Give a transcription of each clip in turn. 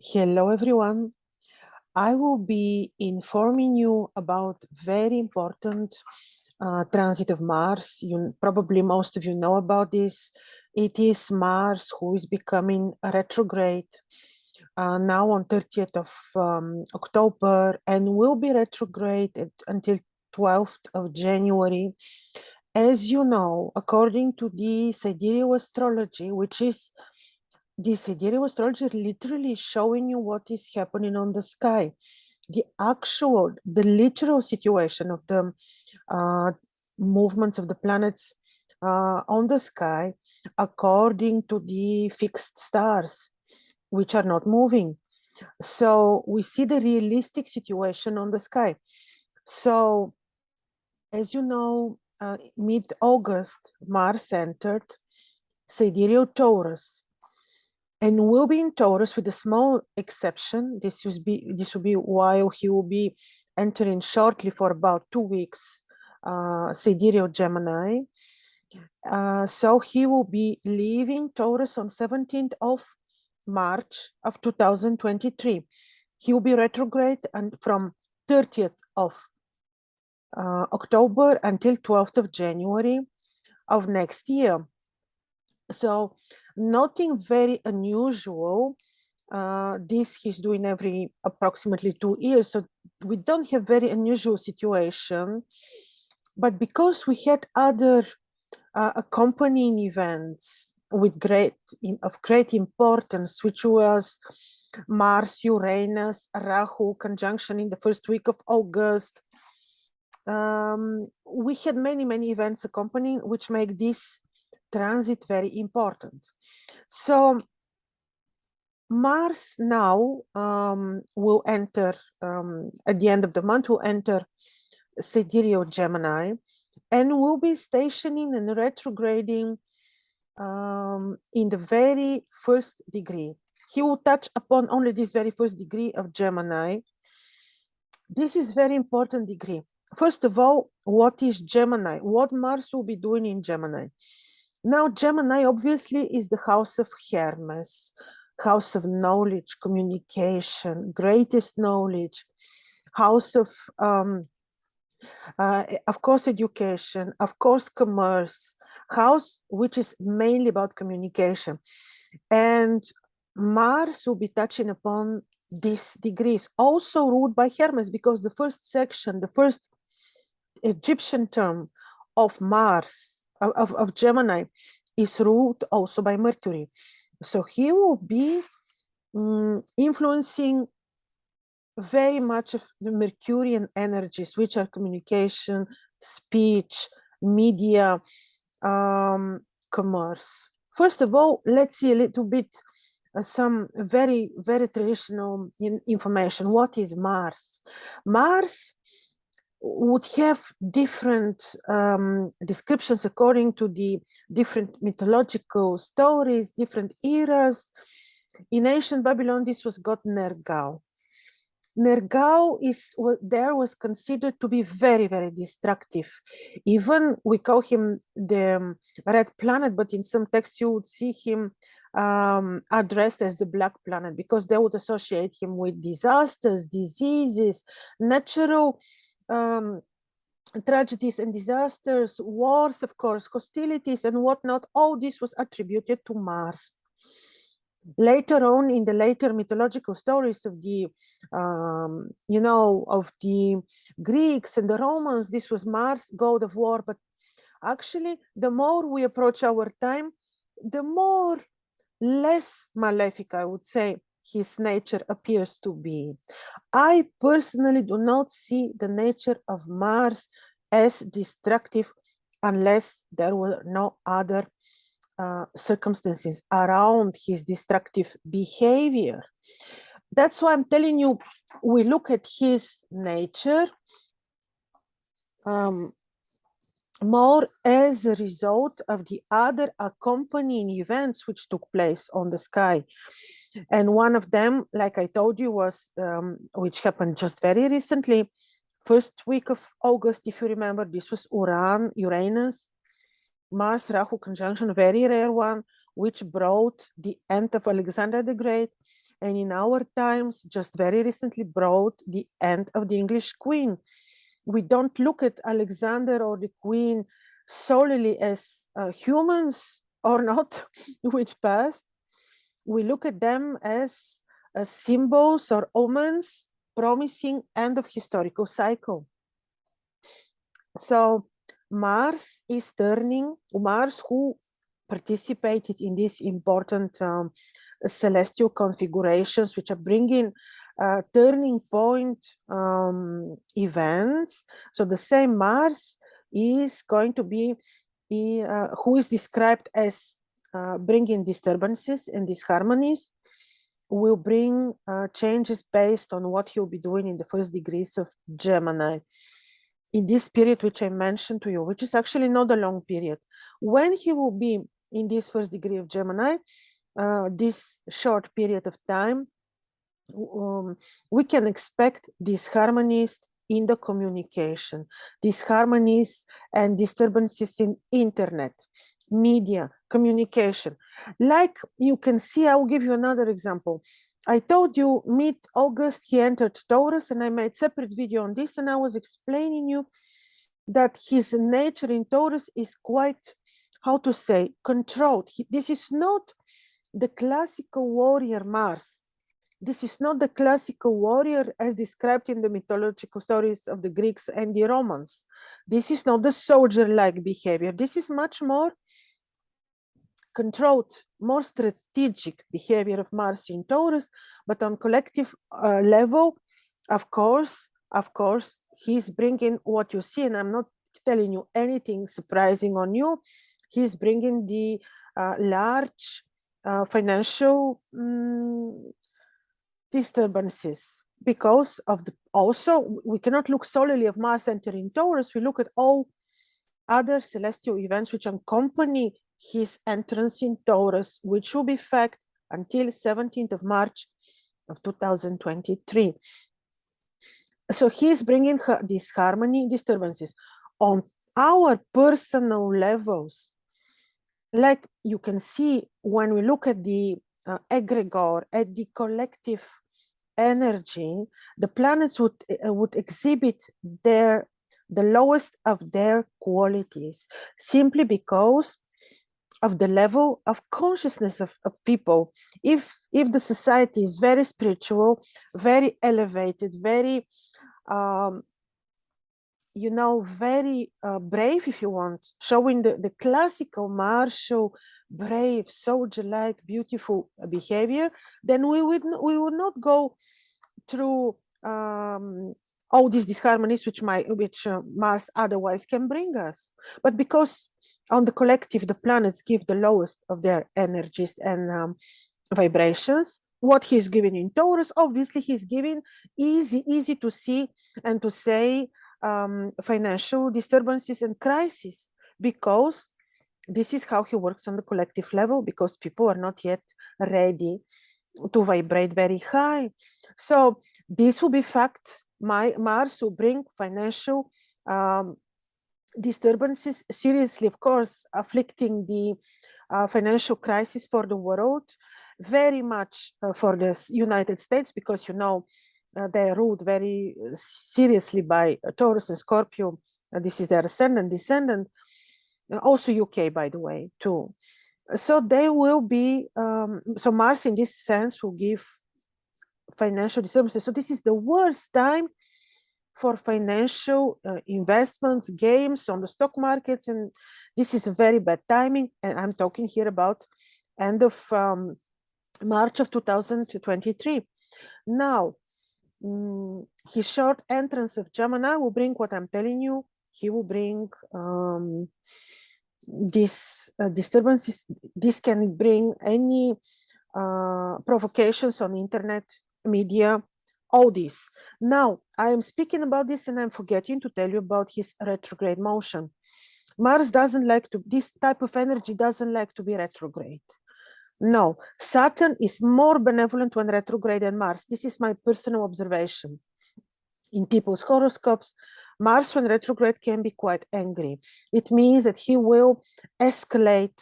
Hello, everyone. I will be informing you about very important transit of Mars. Probably most of you know about this. It is Mars who is becoming retrograde now on 30th of October and will be retrograde until 12th of January. As you know, according to the sidereal astrology, which is the sidereal astrology literally showing you what is happening on the sky. The literal situation of the movements of the planets on the sky according to the fixed stars, which are not moving. So we see the realistic situation on the sky. So, as you know, mid-August, Mars entered sidereal Taurus, and will be in Taurus with a small exception. This will be while he will be entering shortly for about 2 weeks, sidereal Gemini. So he will be leaving Taurus on 17th of March of 2023. He will be retrograde and from 30th of October until 12th of January of next year. So nothing very unusual. This he's doing every approximately 2 years. So we don't have very unusual situation. But because we had other accompanying events with great importance, which was Mars, Uranus, Rahu conjunction in the first week of August. We had many events accompanying, which make this transit very important. So Mars now will enter at the end of the month, will enter sidereal Gemini and will be stationing and retrograding in the very first degree. He will touch upon only this very first degree of Gemini. This is very important degree. First of all, what is Gemini? What Mars will be doing in Gemini? Now, Gemini obviously is the house of Hermes, house of knowledge, communication, greatest knowledge, house of course, education, of course, commerce, house which is mainly about communication. And Mars will be touching upon these degrees, also ruled by Hermes, because the first section, the first Egyptian term of Mars, of Gemini, is ruled also by Mercury. So he will be influencing very much of the Mercurian energies, which are communication, speech, media, commerce. First of all, let's see a little bit some very traditional information. What is Mars? Mars would have different descriptions according to the different mythological stories, different eras. In ancient Babylon, this was god Nergal. Nergal was considered to be very destructive. Even we call him the red planet, but in some texts you would see him addressed as the black planet, because they would associate him with disasters, diseases, natural tragedies and disasters, wars, of course, hostilities and whatnot. All this was attributed to Mars. Later on, in the later mythological stories of the, of the Greeks and the Romans, this was Mars, god of war. But actually, the more we approach our time, the more less malefic, I would say, his nature appears to be. I personally do not see the nature of Mars as destructive unless there were no other circumstances around his destructive behavior. That's why I'm telling you, we look at his nature more as a result of the other accompanying events which took place on the sky. And one of them, like I told you, was which happened just very recently, first week of August, if you remember. This was Uranus, Mars, Rahu conjunction, very rare one, which brought the end of Alexander the Great, and in our times, just very recently brought the end of the English Queen. We don't look at Alexander or the Queen solely as humans or not, which passed. We look at them as symbols or omens promising end of historical cycle. So Mars is turning, Mars who participated in these important celestial configurations, which are bringing turning point events. So the same Mars is going to be, who is described as bringing disturbances and disharmonies, will bring changes based on what he'll be doing in the first degrees of Gemini. In this period, which I mentioned to you, which is actually not a long period. When he will be in this first degree of Gemini, this short period of time, we can expect disharmonies in the communication, disharmonies and disturbances in internet, media, communication. Like you can see, I will give you another example. I told you mid-August he entered Taurus, and I made separate video on this, and I was explaining you that his nature in Taurus is quite, how to say, controlled. This is not the classical warrior Mars. This is not the classical warrior as described in the mythological stories of the Greeks and the Romans. This is not the soldier-like behavior. This is much more controlled, more strategic behavior of Mars in Taurus, but on collective level, of course, he's bringing what you see, and I'm not telling you anything surprising on you. He's bringing the large financial disturbances because of the, also we cannot look solely of Mars entering Taurus, we look at all other celestial events which accompany his entrance in Taurus, which will be fact until 17th of March of 2023. So he's bringing this harmony disturbances on our personal levels. Like you can see when we look at the egregore, at the collective energy, the planets would exhibit the lowest of their qualities, simply because of the level of consciousness of people. If the society is very spiritual, very elevated, very you know, very brave, if you want, showing the classical martial, brave, soldier-like, beautiful behavior, then we would not go through all these disharmonies which Mars otherwise can bring us. But because on the collective, the planets give the lowest of their energies and vibrations, what he's giving in Taurus, obviously he's giving easy to see and to say financial disturbances and crises, because this is how he works on the collective level, because people are not yet ready to vibrate very high. So this will be fact. Mars will bring financial disturbances, seriously, of course, afflicting the financial crisis for the world, very much for the United States, because, you know, they are ruled very seriously by Taurus and Scorpio. This is their ascendant, descendant. Also UK, by the way, too. So they will be, so Mars in this sense will give financial disturbances. So this is the worst time for financial investments, games on the stock markets, and this is a very bad timing. And I'm talking here about end of March of 2023. Now, his short entrance of Gemini will bring what I'm telling you. He will bring these disturbances. This can bring any provocations on internet, media, all this. Now, I am speaking about this and I'm forgetting to tell you about his retrograde motion. Mars doesn't like to, this type of energy doesn't like to be retrograde. No, Saturn is more benevolent when retrograde than Mars. This is my personal observation. In people's horoscopes, Mars when retrograde can be quite angry. It means that he will escalate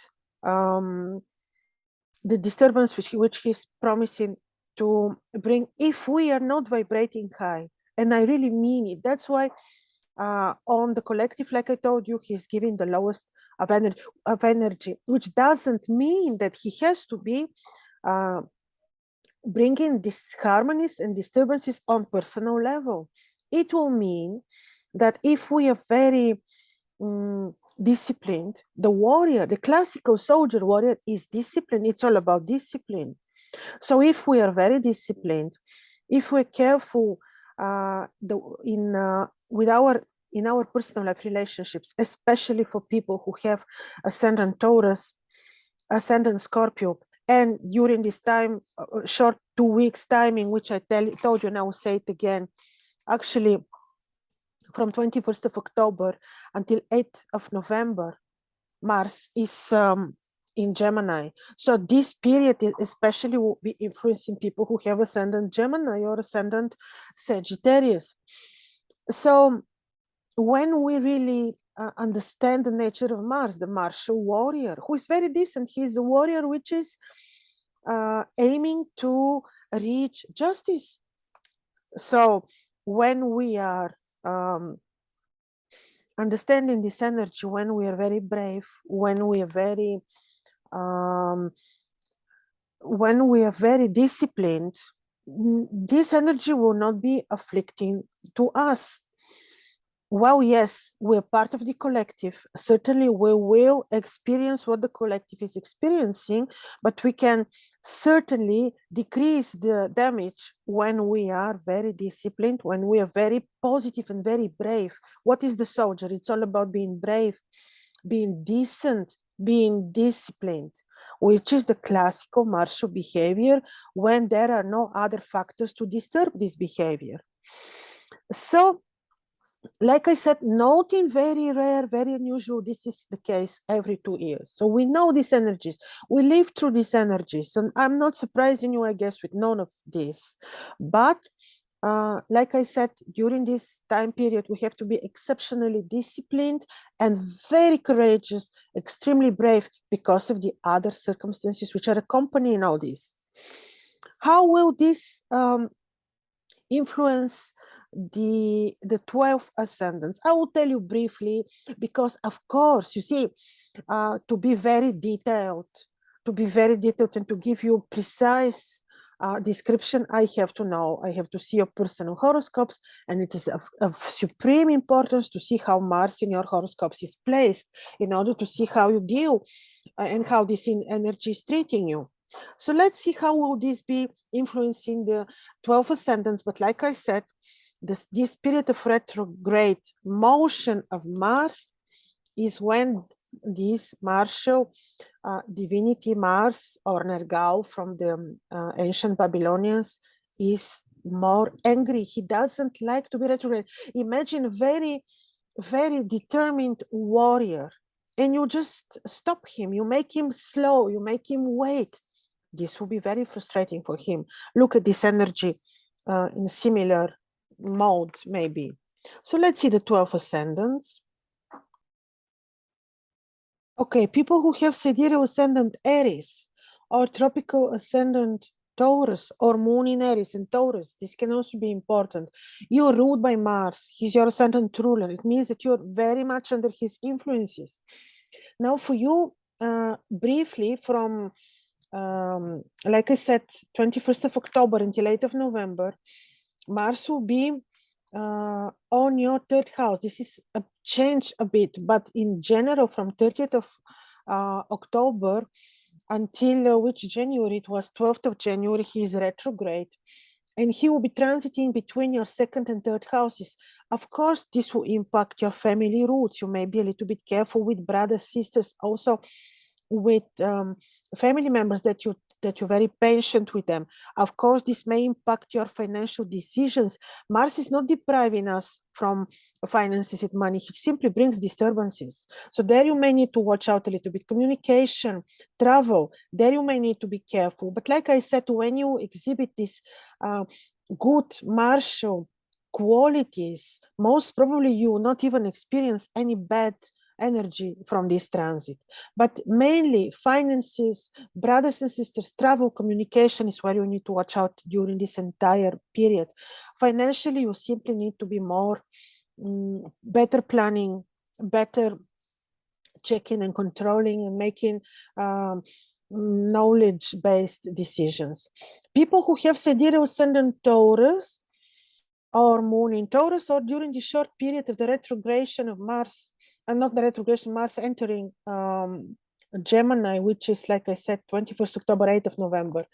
the disturbance which he's promising to bring if we are not vibrating high. And I really mean it. That's why on the collective, like I told you, he's giving the lowest of energy, which doesn't mean that he has to be bringing disharmonies and disturbances on personal level. It will mean that if we are very disciplined, the warrior, the classical soldier warrior is disciplined. It's all about discipline. So if we are very disciplined, if we're careful in our personal life relationships, especially for people who have ascendant Taurus, ascendant Scorpio, and during this time, short 2 weeks timing, which I told you, and I will say it again, actually from 21st of October until 8th of November, Mars is in Gemini. So this period especially will be influencing people who have ascendant Gemini or ascendant Sagittarius. So when we really understand the nature of Mars, the martial warrior, who is very decent, he's a warrior which is aiming to reach justice. So when we are understanding this energy, when we are very brave, when we are very disciplined, this energy will not be afflicting to us. Well, yes, we're part of the collective. Certainly, we will experience what the collective is experiencing, but we can certainly decrease the damage when we are very disciplined, when we are very positive and very brave. What is the soldier? It's all about being brave, being decent, being disciplined, which is the classical martial behavior when there are no other factors to disturb this behavior. So, like I said, noting very rare, very unusual, this is the case every 2 years. So we know these energies, we live through these energies, and I'm not surprising you, I guess, with none of this. But like I said, during this time period, we have to be exceptionally disciplined and very courageous, extremely brave because of the other circumstances which are accompanying all this. How will this influence the 12 ascendants? I will tell you briefly, because of course, you see, to be very detailed and to give you precise description, I have to see your personal horoscopes, and it is of supreme importance to see how Mars in your horoscopes is placed in order to see how you deal and how this energy is treating you. So let's see how will this be influencing the 12 ascendants. But like I said, this period of retrograde motion of Mars is when this martial divinity Mars, or Nergal from the ancient Babylonians, is more angry. He doesn't like to be retrograde. Imagine a very, very determined warrior, and you just stop him, you make him slow, you make him wait. This will be very frustrating for him. Look at this energy in similar mode, maybe. So let's see the 12 ascendants. Okay, people who have sidereal ascendant Aries or tropical ascendant Taurus or moon in Aries and Taurus, this can also be important. You're ruled by Mars. He's your ascendant ruler. It means that you're very much under his influences. Now for you, briefly, from like I said, 21st of October until 8th of November, Mars will be on your third house. This is a change a bit, but in general, from 30th of October until which January, it was 12th of January, he is retrograde. And he will be transiting between your second and third houses. Of course, this will impact your family roots. You may be a little bit careful with brothers, sisters, also with family members that you're very patient with them. Of course, this may impact your financial decisions. Mars is not depriving us from finances and money. He simply brings disturbances. So there you may need to watch out a little bit. Communication, travel, there you may need to be careful. But like I said, when you exhibit this good martial qualities, most probably you will not even experience any bad energy from this transit. But mainly finances, brothers and sisters, travel, communication is where you need to watch out during this entire period. Financially, you simply need to be more better planning, better checking and controlling and making knowledge-based decisions. People who have sidereal ascendant Taurus or moon in Taurus, or during the short period of the retrogression of Mars, and not the retrogression, Mars entering Gemini, which is, like I said, 21st October, 8th of November.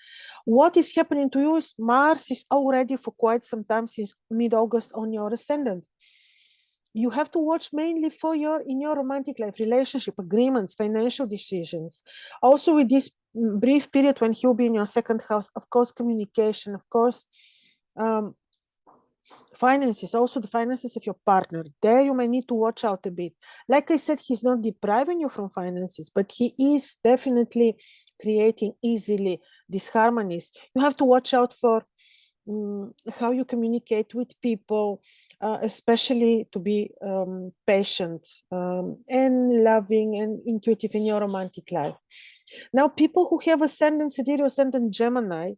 What is happening to you is Mars is already for quite some time, since mid-August, on your ascendant. You have to watch mainly for in your romantic life, relationship, agreements, financial decisions. Also with this brief period when he'll be in your second house, of course, communication, of course, finances, also the finances of your partner. There you may need to watch out a bit. Like I said, he's not depriving you from finances, but he is definitely creating easily disharmonies. You have to watch out for how you communicate with people, especially to be patient and loving and intuitive in your romantic life. Now, people who have ascendant Sidereal, ascendant Gemini,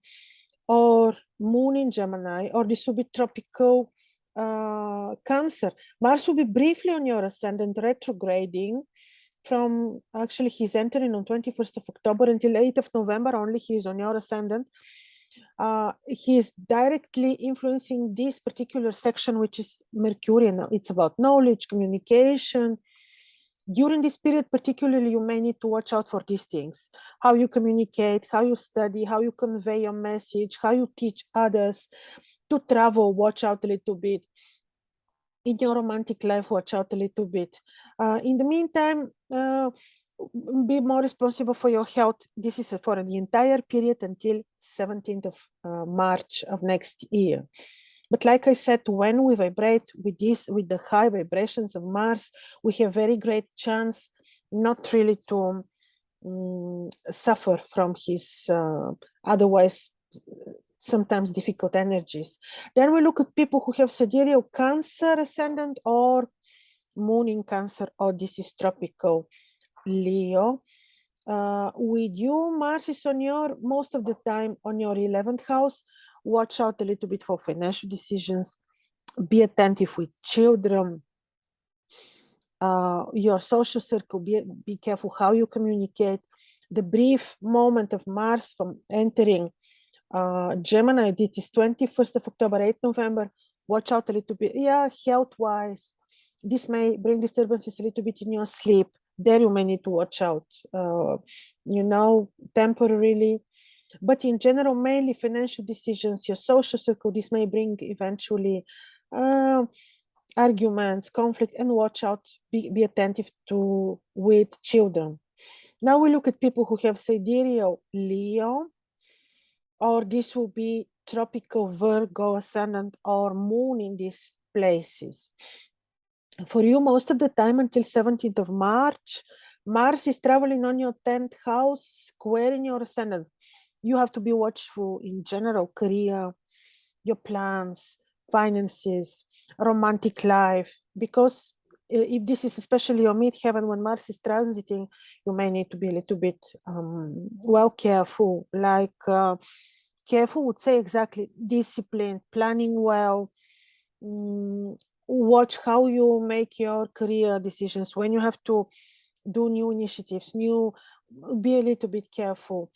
or moon in Gemini, or this will be tropical Cancer. Mars will be briefly on your ascendant, retrograding from, actually he's entering on 21st of October until 8th of November, only he's on your ascendant. He's directly influencing this particular section, which is Mercurian. It's about knowledge, communication. During this period, particularly, you may need to watch out for these things: how you communicate, how you study, how you convey your message, how you teach others. To travel, watch out a little bit. In your romantic life, watch out a little bit. In the meantime, be more responsible for your health. This is for the entire period until 17th of March of next year. But like I said, when we vibrate with this, with the high vibrations of Mars, we have very great chance not really to suffer from his otherwise sometimes difficult energies. Then we look at people who have sidereal Cancer ascendant or moon in Cancer, or this is tropical Leo. With you, Mars is on your, most of the time, on your 11th house. Watch out a little bit for financial decisions. Be attentive with children. Your social circle, be careful how you communicate. The brief moment of Mars from entering Gemini, this is 21st of October, 8th November. Watch out a little bit. Yeah, health-wise, this may bring disturbances a little bit in your sleep. There you may need to watch out, temporarily. But in general, mainly financial decisions, your social circle, this may bring eventually arguments, conflict, and watch out, be attentive to with children. Now we look at people who have sidereal Leo, or this will be tropical Virgo ascendant or moon in these places. For you, most of the time until 17th of March, Mars is traveling on your 10th house, square in your ascendant. You have to be watchful in general, career, your plans, finances, romantic life, because if this is especially your midheaven when Mars is transiting, you may need to be a little bit careful, careful would say exactly, disciplined, planning well, watch how you make your career decisions, when you have to do new initiatives, be a little bit careful.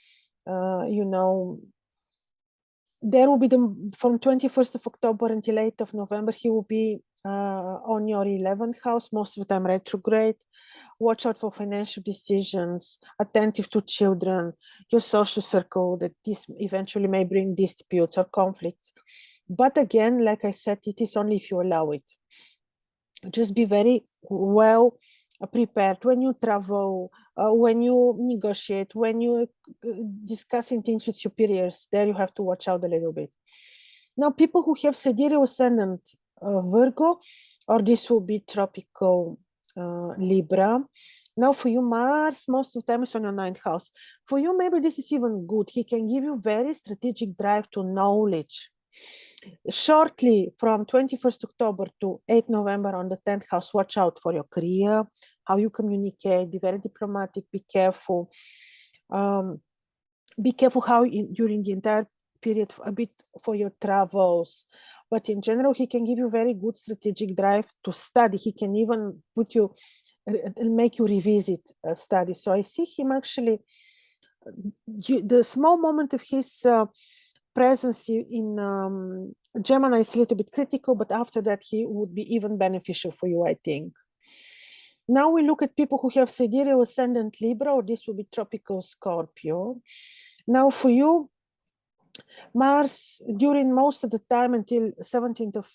There will be from 21st of October until 8th of November, he will be on your 11th house, most of the time retrograde. Watch out for financial decisions, attentive to children, your social circle, that this eventually may bring disputes or conflicts. But again, like I said, it is only if you allow it. Just be very well prepared when you travel, when you negotiate, when you discussing things with superiors. There you have to watch out a little bit. Now, people who have sidereal ascendant Virgo, or this will be tropical Libra. Now for you, Mars most of the time is on your 9th house. For you, maybe this is even good. He can give you very strategic drive to knowledge. Shortly from 21st October to 8th November on the 10th house, watch out for your career, how you communicate, be very diplomatic, be careful. Be careful how during the entire period, a bit for your travels. But in general, he can give you very good strategic drive to study. He can even put you, make you revisit a study. So I see him actually, the small moment of his presence in Gemini is a little bit critical, but after that, he would be even beneficial for you, I think. Now we look at people who have sidereal ascendant Libra, or this will be tropical Scorpio. Now for you, Mars, during most of the time until 17th of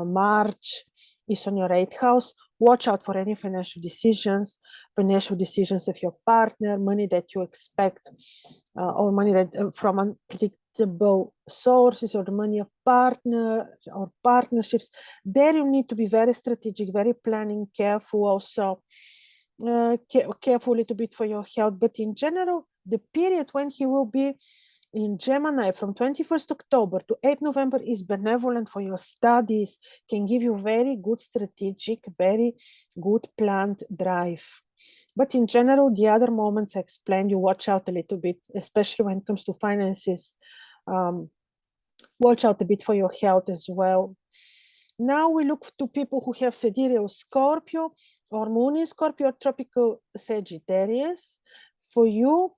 March, is on your 8th house. Watch out for any financial decisions of your partner, money that you expect, or money that from unpredictable sources, or the money of partner or partnerships. There you need to be very strategic, very planning, careful also. Careful a little bit for your health. But in general, the period when he will be in Gemini from 21st October to 8th November is benevolent for your studies, can give you very good strategic, very good planned drive. But in general, the other moments I explained, you watch out a little bit, especially when it comes to finances. Watch out a bit for your health as well. Now we look to people who have sidereal Scorpio or Moon in Scorpio, tropical Sagittarius. For you,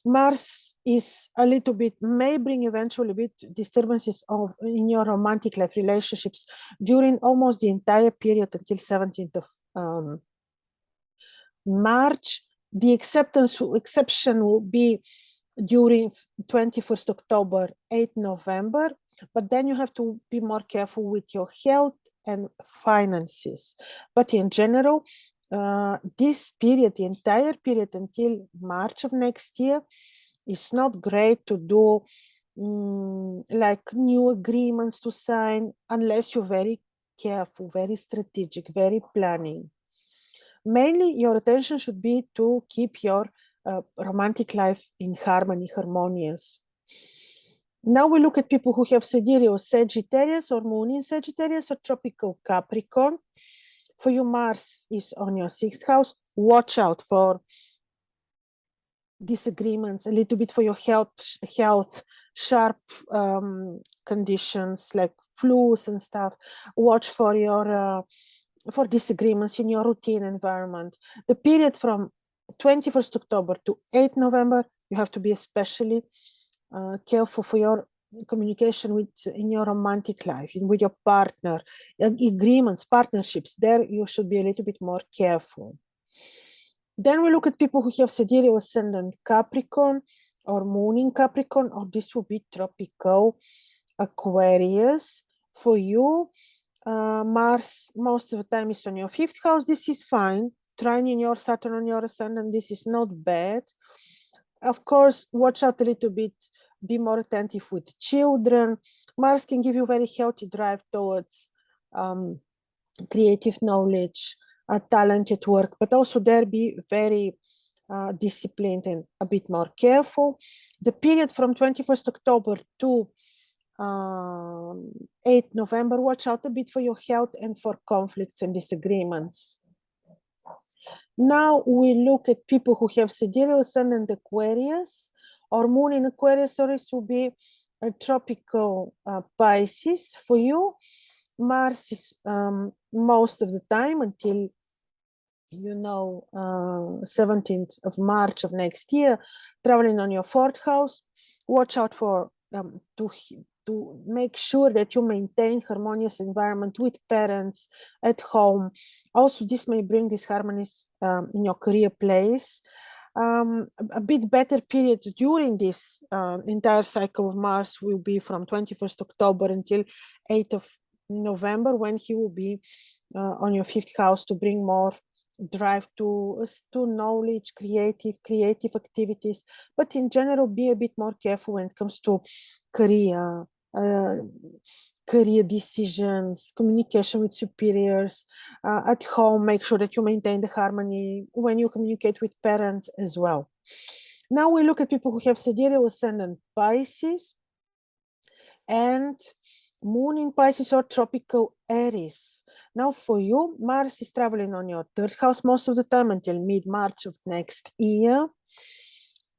Mars is a little bit, may bring eventually a bit disturbances in your romantic life relationships during almost the entire period until 17th of March. The exception will be during 21st October, 8th November, but then you have to be more careful with your health and finances. But in general, this period, the entire period until March of next year, is not great to do like new agreements to sign unless you're very careful, very strategic, very planning. Mainly your attention should be to keep your romantic life in harmony, harmonious. Now we look at people who have sidereal Sagittarius or Moon in Sagittarius or tropical Capricorn. For you, Mars is on your 6th house. Watch out for disagreements, a little bit for your health, sharp conditions like flus and stuff. Watch for your for disagreements in your routine environment. The period from 21st October to 8th November, you have to be especially careful for your communication in your romantic life, with your partner, agreements, partnerships. There you should be a little bit more careful. Then we look at people who have sidereal ascendant Capricorn or Moon in Capricorn, or this will be tropical Aquarius. For you, Mars most of the time is on your 5th house. This is fine. Trine in your Saturn on your ascendant, this is not bad. Of course, watch out a little bit, be more attentive with children. Mars can give you very healthy drive towards creative knowledge, talent at work, but also there be very disciplined and a bit more careful. The period from 21st October to 8th November, watch out a bit for your health and for conflicts and disagreements. Now we look at people who have sidereal ascendant Aquarius or Moon in Aquarius, or it will be a tropical Pisces. For you, Mars is most of the time until 17th of March of next year, traveling on your 4th house. Watch out for to make sure that you maintain harmonious environment with parents at home. Also, this may bring these harmonies in your career place. A bit better period during this entire cycle of Mars will be from 21st October until 8th of November, when he will be on your 5th house to bring more drive to knowledge, creative activities. But in general, be a bit more careful when it comes to career decisions, communication with superiors. At home, make sure that you maintain the harmony when you communicate with parents as well. Now we look at people who have sidereal ascendant Pisces and Moon in Pisces or tropical Aries. Now for you, Mars is traveling on your third house most of the time until mid-March of next year.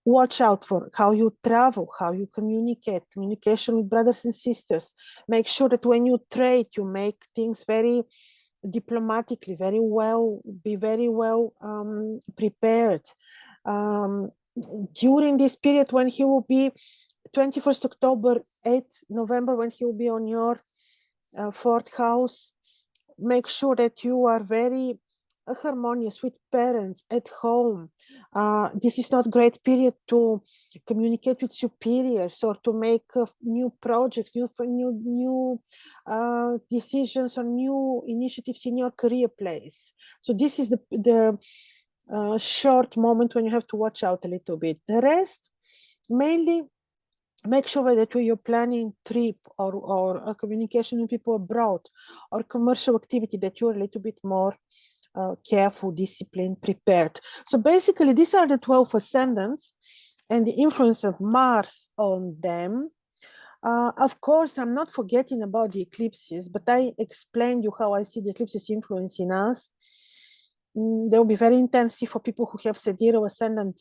Watch out for how you travel, how you communicate, communication with brothers and sisters. Make sure that when you trade, you make things very diplomatically, very well, be very well prepared. During this period when he will be 21st October, 8th November, when he will be on your fourth house, make sure that you are very harmonious with parents at home. This is not a great period to communicate with superiors or to make new projects, new decisions on new initiatives in your career place. So this is the short moment when you have to watch out a little bit. The rest, mainly, make sure that when you're planning trip or a communication with people abroad or commercial activity, that you're a little bit more careful, disciplined, prepared. So basically, these are the 12 ascendants and the influence of Mars on them. Of course, I'm not forgetting about the eclipses, but I explained you how I see the eclipses influencing us. They will be very intensive for people who have sidereal ascendant,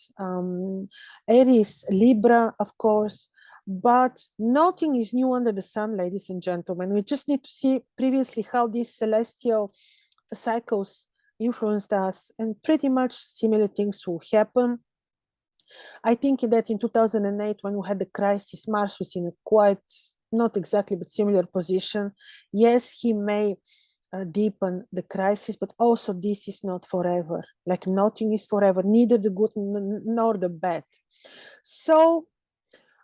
Aries, Libra, of course. But nothing is new under the sun, ladies and gentlemen. We just need to see previously how these celestial cycles influenced us, and pretty much similar things will happen. I think that in 2008, when we had the crisis, Mars was in a quite, not exactly, but similar position. Yes, he may deepen the crisis, but also this is not forever. Like nothing is forever, neither the good nor the bad. So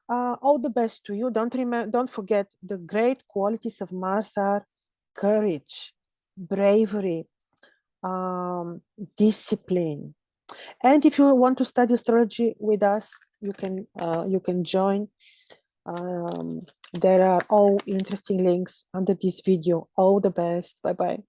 all the best to you. Don't forget the great qualities of Mars are courage, bravery, discipline. And if you want to study astrology with us, you can join. There are all interesting links under this video. All the best. Bye bye.